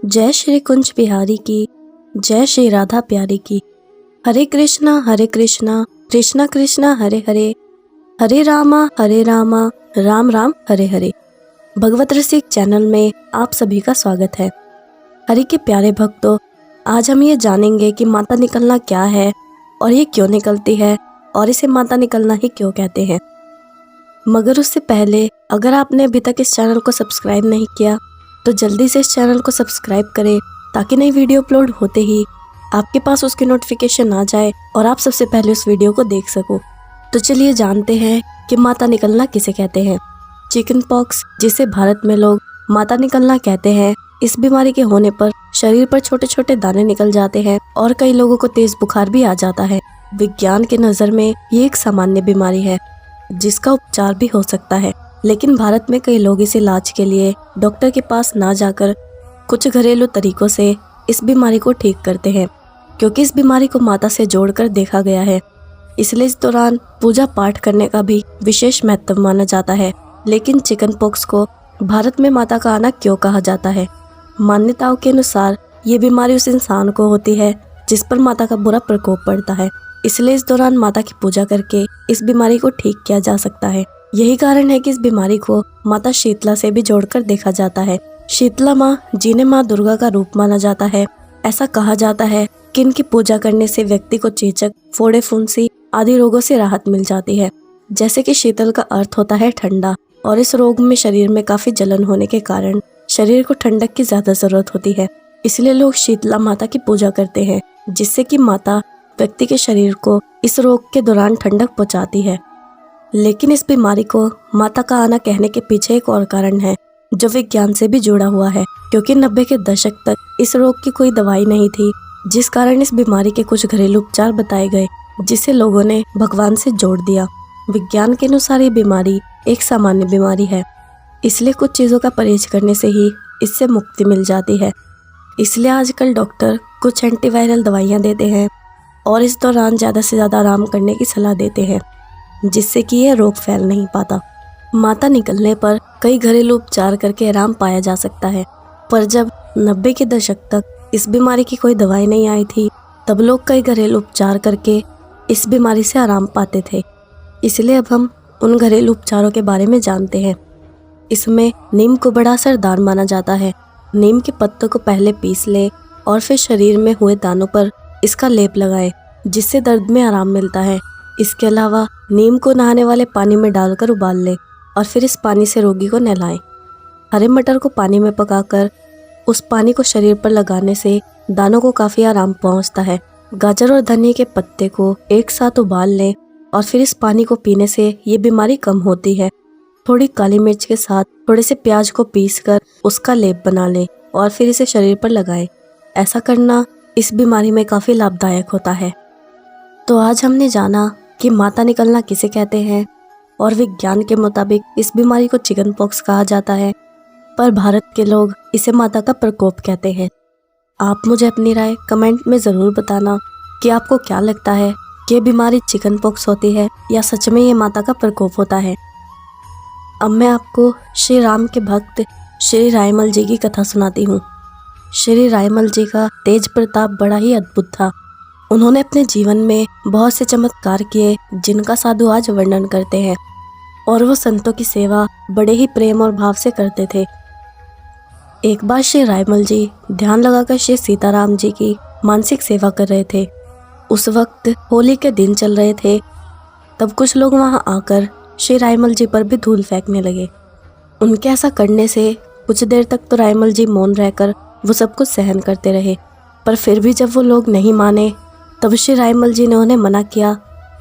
जय श्री कुंज बिहारी की, जय श्री राधा प्यारी की। हरे कृष्णा कृष्णा कृष्णा हरे हरे, हरे रामा राम राम हरे हरे। भगवत रसिक चैनल में आप सभी का स्वागत है। हरि के प्यारे भक्तों, आज हम ये जानेंगे कि माता निकलना क्या है और ये क्यों निकलती है और इसे माता निकलना ही क्यों कहते हैं। मगर उससे पहले अगर आपने अभी तक इस चैनल को सब्सक्राइब नहीं किया तो जल्दी से इस चैनल को सब्सक्राइब करें ताकि नई वीडियो अपलोड होते ही आपके पास उसकी नोटिफिकेशन आ जाए और आप सबसे पहले उस वीडियो को देख सको। तो चलिए जानते हैं कि माता निकलना किसे कहते हैं। चिकन पॉक्स, जिसे भारत में लोग माता निकलना कहते हैं, इस बीमारी के होने पर शरीर पर छोटे छोटे दाने निकल जाते हैं और कई लोगों को तेज बुखार भी आ जाता है। विज्ञान के नज़र में ये एक सामान्य बीमारी है जिसका उपचार भी हो सकता है, लेकिन भारत में कई लोग इस इलाज के लिए डॉक्टर के पास ना जाकर कुछ घरेलू तरीकों से इस बीमारी को ठीक करते हैं, क्योंकि इस बीमारी को माता से जोड़कर देखा गया है। इसलिए इस दौरान पूजा पाठ करने का भी विशेष महत्व माना जाता है। लेकिन चिकन पॉक्स को भारत में माता का आना क्यों कहा जाता है? मान्यताओं के अनुसार ये बीमारी उस इंसान को होती है जिस पर माता का बुरा प्रकोप पड़ता है। इसलिए इस दौरान माता की पूजा करके इस बीमारी को ठीक किया जा सकता है। यही कारण है कि इस बीमारी को माता शीतला से भी जोड़कर देखा जाता है। शीतला माँ, जिन्हें माँ दुर्गा का रूप माना जाता है, ऐसा कहा जाता है कि इनकी पूजा करने से व्यक्ति को चेचक, फोड़े, फुंसी आदि रोगों से राहत मिल जाती है। जैसे कि शीतल का अर्थ होता है ठंडा, और इस रोग में शरीर में काफी जलन होने के कारण शरीर को ठंडक की ज्यादा जरूरत होती है। इसलिए लोग शीतला माता की पूजा करते हैं, जिससे कि माता व्यक्ति के शरीर को इस रोग के दौरान ठंडक पहुंचाती है। लेकिन इस बीमारी को माता का आना कहने के पीछे एक और कारण है जो विज्ञान से भी जुड़ा हुआ है, क्योंकि 90 के दशक तक इस रोग की कोई दवाई नहीं थी, जिस कारण इस बीमारी के कुछ घरेलू उपचार बताए गए, जिसे लोगों ने भगवान से जोड़ दिया। विज्ञान के अनुसार ये बीमारी एक सामान्य बीमारी है, इसलिए कुछ चीज़ों का परहेज करने से ही इससे मुक्ति मिल जाती है। इसलिए आजकल डॉक्टर कुछ एंटीवायरल दवाइयाँ देते हैं और इस दौरान ज़्यादा से ज़्यादा आराम करने की सलाह देते हैं, जिससे कि यह रोग फैल नहीं पाता। माता निकलने पर कई घरेलू उपचार करके आराम पाया जा सकता है, पर जब 90 के दशक तक इस बीमारी की कोई दवाई नहीं आई थी, तब लोग कई घरेलू उपचार करके इस बीमारी से आराम पाते थे। इसलिए अब हम उन घरेलू उपचारों के बारे में जानते हैं। इसमें नीम को बड़ा असरदार माना जाता है। नीम के पत्तों को पहले पीस ले और फिर शरीर में हुए दानों पर इसका लेप लगाएं, जिससे दर्द में आराम मिलता है। इसके अलावा नीम को नहाने वाले पानी में डालकर उबाल लें और फिर इस पानी से रोगी को नहलाएं। हरे मटर को पानी में पकाकर उस पानी को शरीर पर लगाने से दानों को काफ़ी आराम पहुंचता है। गाजर और धनिया के पत्ते को एक साथ उबाल लें और फिर इस पानी को पीने से ये बीमारी कम होती है। थोड़ी काली मिर्च के साथ थोड़े से प्याज को पीसकर उसका लेप बना लें और फिर इसे शरीर पर लगाएं। ऐसा करना इस बीमारी में काफ़ी लाभदायक होता है। तो आज हमने जाना कि माता निकलना किसे कहते हैं, और विज्ञान के मुताबिक इस बीमारी को चिकन पॉक्स कहा जाता है, पर भारत के लोग इसे माता का प्रकोप कहते हैं। आप मुझे अपनी राय कमेंट में ज़रूर बताना कि आपको क्या लगता है कि ये बीमारी चिकन पॉक्स होती है या सच में ये माता का प्रकोप होता है। अब मैं आपको श्री राम के भक्त श्री रायमल जी की कथा सुनाती हूँ। श्री रायमल जी का तेज प्रताप बड़ा ही अद्भुत था। उन्होंने अपने जीवन में बहुत से चमत्कार किए जिनका साधु आज वर्णन करते हैं, और वो संतों की सेवा बड़े ही प्रेम और भाव से करते थे। एक बार श्री रायमल जी ध्यान लगाकर श्री सीताराम जी की मानसिक सेवा कर रहे थे। उस वक्त होली के दिन चल रहे थे। तब कुछ लोग वहां आकर श्री रायमल जी पर भी धूल फेंकने लगे। उनके ऐसा करने से कुछ देर तक तो रायमल जी मौन रहकर वो सब कुछ सहन करते रहे, पर फिर भी जब वो लोग नहीं माने तब श्री रायमल जी ने उन्हें मना किया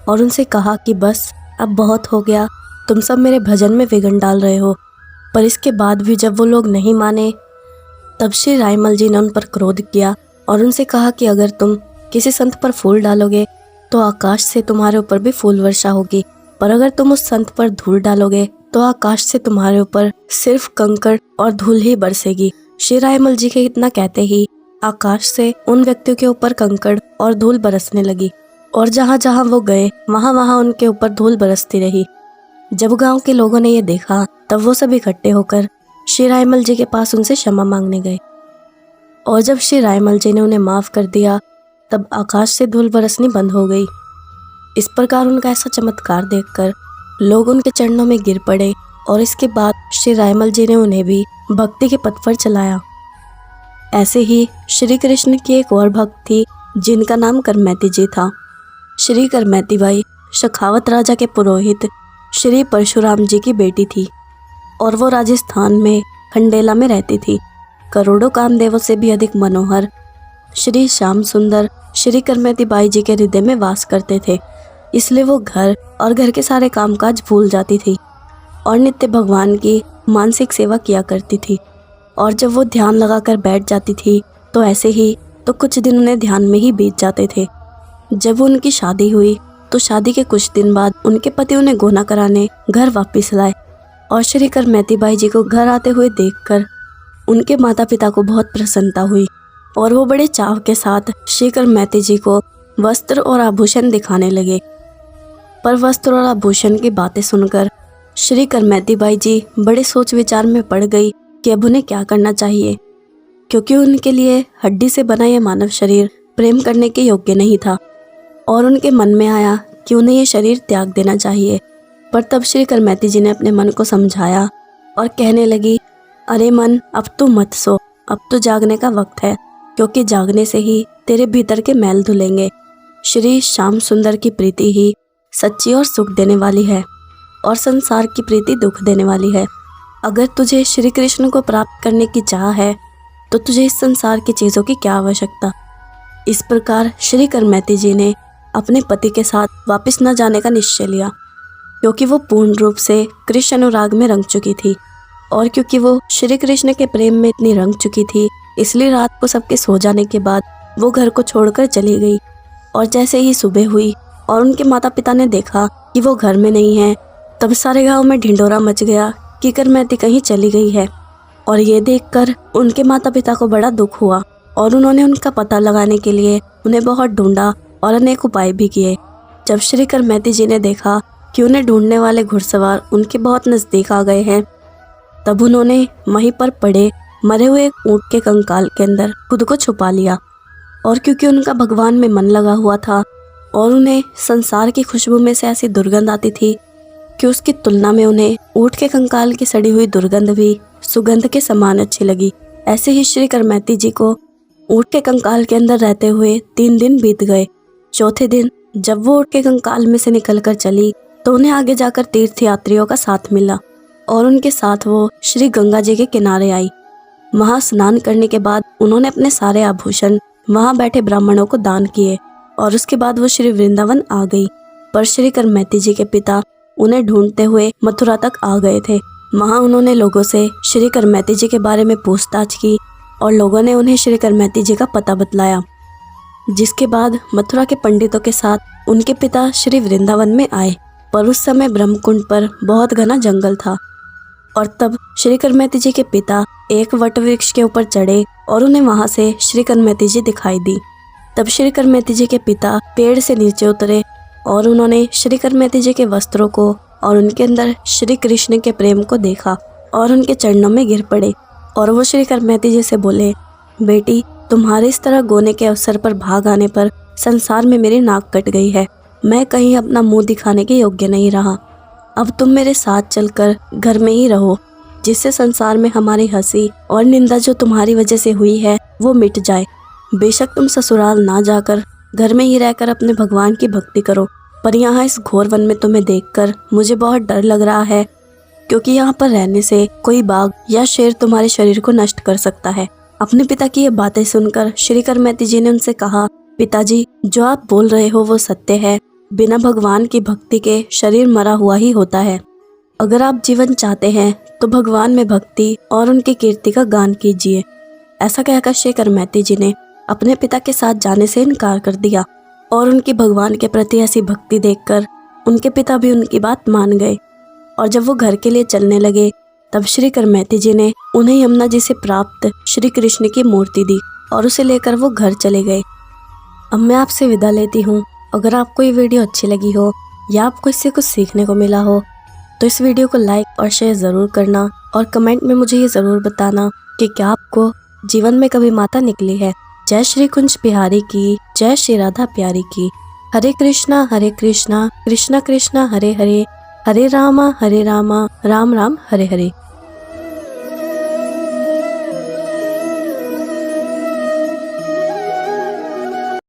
और उनसे कहा कि बस अब बहुत हो गया, तुम सब मेरे भजन में विघ्न डाल रहे हो। पर इसके बाद भी जब वो लोग नहीं माने तब श्री रायमल जी ने उन पर क्रोध किया और उनसे कहा कि अगर तुम किसी संत पर फूल डालोगे तो आकाश से तुम्हारे ऊपर भी फूल वर्षा होगी, पर अगर तुम उस संत पर धूल डालोगे तो आकाश से तुम्हारे ऊपर सिर्फ कंकड़ और धूल ही बरसेगी। श्री रायमल जी के इतना कहते ही आकाश से उन व्यक्तियों के ऊपर कंकड़ और धूल बरसने लगी, और जहाँ जहाँ वो गए वहाँ वहाँ उनके ऊपर धूल बरसती रही। जब गांव के लोगों ने ये देखा तब वो सब इकट्ठे होकर श्री रायमल जी के पास उनसे क्षमा मांगने गए। और जब श्री रायमल जी ने उन्हें माफ़ कर दिया तब आकाश से धूल बरसनी बंद हो गई। इस प्रकार उनका ऐसा चमत्कार देखकर लोग उनके चरणों में गिर पड़े और इसके बाद श्री रायमल जी ने उन्हें भी भक्ति के पथ पर चलाया। ऐसे ही श्री कृष्ण की एक और भक्त थी जिनका नाम करमैती जी था। श्री करमैती बाई शेखावत राजा के पुरोहित श्री परशुराम जी की बेटी थी और वो राजस्थान में खंडेला में रहती थी। करोड़ों कामदेवों से भी अधिक मनोहर श्री श्याम सुंदर श्री करमैती बाई जी के हृदय में वास करते थे। इसलिए वो घर और घर के सारे कामकाज भूल जाती थी और नित्य भगवान की मानसिक सेवा किया करती थी। और जब वो ध्यान लगाकर बैठ जाती थी तो ऐसे ही तो कुछ दिन उन्हें ध्यान में ही बीत जाते थे। जब उनकी शादी हुई तो शादी के कुछ दिन बाद उनके पति उन्हें गोना कराने घर वापस लाए और श्री करमैती बाई जी को घर आते हुए देखकर उनके माता पिता को बहुत प्रसन्नता हुई और वो बड़े चाव के साथ श्री करमैती जी को वस्त्र और आभूषण दिखाने लगे। पर वस्त्र और आभूषण की बातें सुनकर श्री करमैती बाई जी बड़े सोच विचार में पड़ गई कि अब उन्हें क्या करना चाहिए, क्योंकि उनके लिए हड्डी से बना यह मानव शरीर प्रेम करने के योग्य नहीं था और उनके मन में आया कि उन्हें यह शरीर त्याग देना चाहिए। पर तब श्री करमैती जी ने अपने मन को समझाया और कहने लगी, अरे मन, अब तू मत सो, अब तो जागने का वक्त है, क्योंकि जागने से ही तेरे भीतर के मैल धुलेंगे। श्री श्याम सुंदर की प्रीति ही सच्ची और सुख देने वाली है और संसार की प्रीति दुख देने वाली है। अगर तुझे श्री कृष्ण को प्राप्त करने की चाह है तो तुझे इस संसार की चीज़ों की क्या आवश्यकता। इस प्रकार श्री करमैती जी ने अपने पति के साथ वापस न जाने का निश्चय लिया, क्योंकि वो पूर्ण रूप से कृष्ण अनुराग में रंग चुकी थी और क्योंकि वो श्री कृष्ण के प्रेम में इतनी रंग चुकी थी, इसलिए रात को सबके सो जाने के बाद वो घर को छोड़कर चली गई। और जैसे ही सुबह हुई और उनके माता पिता ने देखा कि वो घर में नहीं है, तब सारे गांव में ढिंढोरा मच गया कि करमैती कहीं चली गई है। और ये देखकर उनके माता पिता को बड़ा दुख हुआ और उन्होंने उनका पता लगाने के लिए उन्हें बहुत ढूंढा और अनेक उपाय भी किए। जब श्री करमैती जी ने देखा कि उन्हें ढूंढने वाले घुड़सवार उनके बहुत नज़दीक आ गए हैं, तब उन्होंने वहीं पर पड़े मरे हुए एक ऊँट के कंकाल के अंदर खुद को छुपा लिया। और क्योंकि उनका भगवान में मन लगा हुआ था और उन्हें संसार की खुशबू में से ऐसी दुर्गंध आती थी कि उसकी तुलना में उन्हें ऊँट के कंकाल की सड़ी हुई दुर्गंध भी सुगंध के समान अच्छी लगी। ऐसे ही श्री करमैती जी को ऊँट के कंकाल के अंदर रहते हुए 3 दिन बीत गए। चौथे दिन जब वो ऊँट के कंकाल में से निकलकर चली तो उन्हें आगे जाकर तीर्थ यात्रियों का साथ मिला और उनके साथ वो श्री गंगा जी के किनारे आई। वहाँ स्नान करने के बाद उन्होंने अपने सारे आभूषण वहाँ बैठे ब्राह्मणों को दान किए और उसके बाद वो श्री वृंदावन आ गई। पर श्री करमैती जी के पिता उन्हें ढूंढते हुए मथुरा तक आ गए थे। वहाँ उन्होंने लोगों से श्री करमैती जी के बारे में पूछताछ की और लोगों ने उन्हें श्री करमैती जी का पता बतलाया। जिसके बाद मथुरा के पंडितों के साथ उनके पिता श्री वृंदावन में आए। पर उस समय ब्रह्मकुंड पर बहुत घना जंगल था और तब श्री करमैती जी के पिता एक वट वृक्ष के ऊपर चढ़े और उन्हें वहां से श्री करमैती जी दिखाई दी। तब श्री करमैती जी के पिता पेड़ से नीचे उतरे और उन्होंने श्री करमैती जी के वस्त्रों को और उनके अंदर श्री कृष्ण के प्रेम को देखा और उनके चरणों में गिर पड़े। और वो श्री करमैती जी से बोले, बेटी, तुम्हारे इस तरह गोने के अवसर पर भाग आने पर संसार में मेरी नाक कट गई है। मैं कहीं अपना मुंह दिखाने के योग्य नहीं रहा। अब तुम मेरे साथ चलकर घर में ही रहो, जिससे संसार में हमारी हंसी और निंदा जो तुम्हारी वजह से हुई है वो मिट जाए। बेशक तुम ससुराल ना जाकर घर में ही रहकर अपने भगवान की भक्ति करो, पर यहाँ इस घोर वन में तुम्हें देखकर मुझे बहुत डर लग रहा है, क्योंकि यहाँ पर रहने से कोई बाघ या शेर तुम्हारे शरीर को नष्ट कर सकता है। अपने पिता की ये बातें सुनकर श्री करमैती जी ने उनसे कहा, पिताजी, जो आप बोल रहे हो वो सत्य है। बिना भगवान की भक्ति के शरीर मरा हुआ ही होता है। अगर आप जीवन चाहते हैं तो भगवान में भक्ति और उनकी कीर्ति का गान कीजिए। ऐसा कहकर श्री करमैती जी ने अपने पिता के साथ जाने से इनकार कर दिया और उनकी भगवान के प्रति ऐसी भक्ति देखकर उनके पिता भी उनकी बात मान गए। और जब वो घर के लिए चलने लगे तब श्री करमैती जी ने उन्हें यमुना जी से प्राप्त श्री कृष्ण की मूर्ति दी और उसे लेकर वो घर चले गए। अब मैं आपसे विदा लेती हूँ। अगर आपको ये वीडियो अच्छी लगी हो या आपको इससे कुछ सीखने को मिला हो तो इस वीडियो को लाइक और शेयर ज़रूर करना और कमेंट में मुझे ये ज़रूर बताना कि क्या आपको जीवन में कभी माता निकली है। जय श्री कुंज बिहारी की, जय श्री राधा प्यारी की। हरे कृष्णा कृष्णा कृष्णा हरे हरे, हरे रामा राम राम हरे हरे।